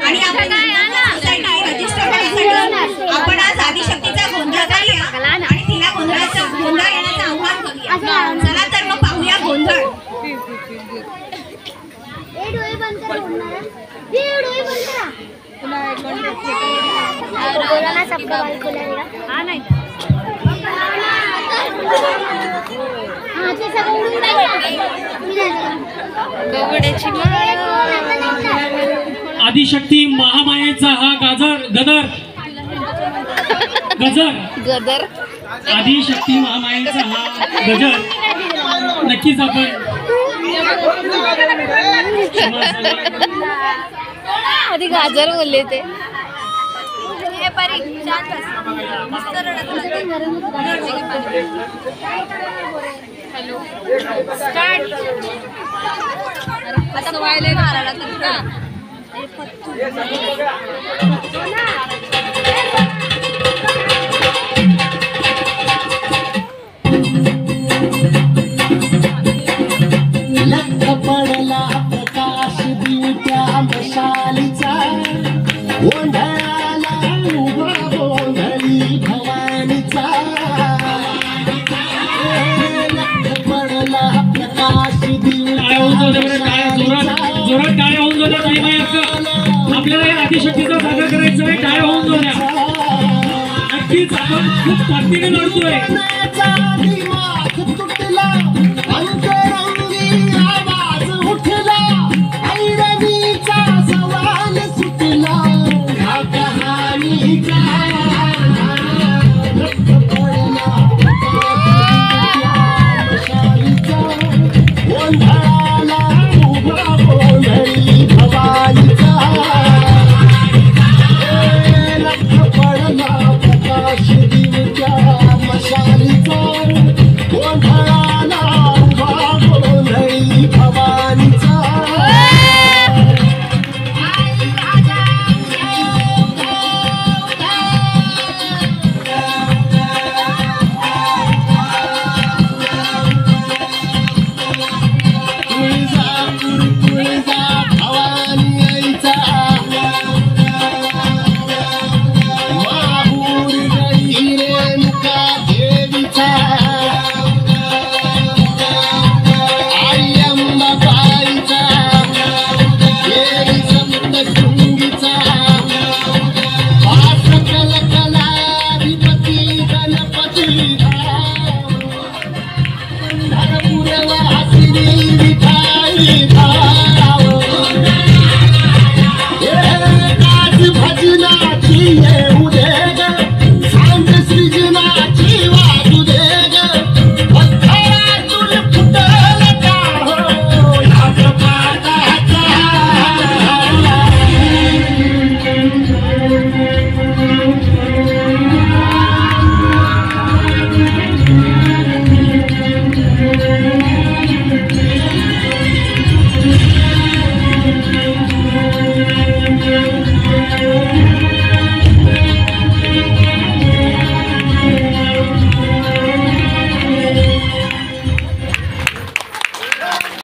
आणि आपण आपण आज आदिशक्तीचा गोंधळ करूया आणि तिला गोंधळ येण्याचं आव्हान करूया. चला तर मग पाहूया गोंधळ. आदिशक्ती महामायेचा हा गदर आदिशक्ती महामायेचा हा गजर नक्कीच आपण आधी गाजर बोलले ते हॅलो स्टार्ट आता व्हायला मारायला तर पडला प्रकाश दिवट्या मशालीचा गोंधळाला उभा गोंधळी भवानीचा पडला प्रकाश जोरात टाळ्या होऊन जाऊ द्या. आपल्याला या आदिशक्तीचा सादर करायचं आहे. टाळ्या होऊन जाऊ द्या. नक्कीच आपण खूप ताकदीने लढतोय. संत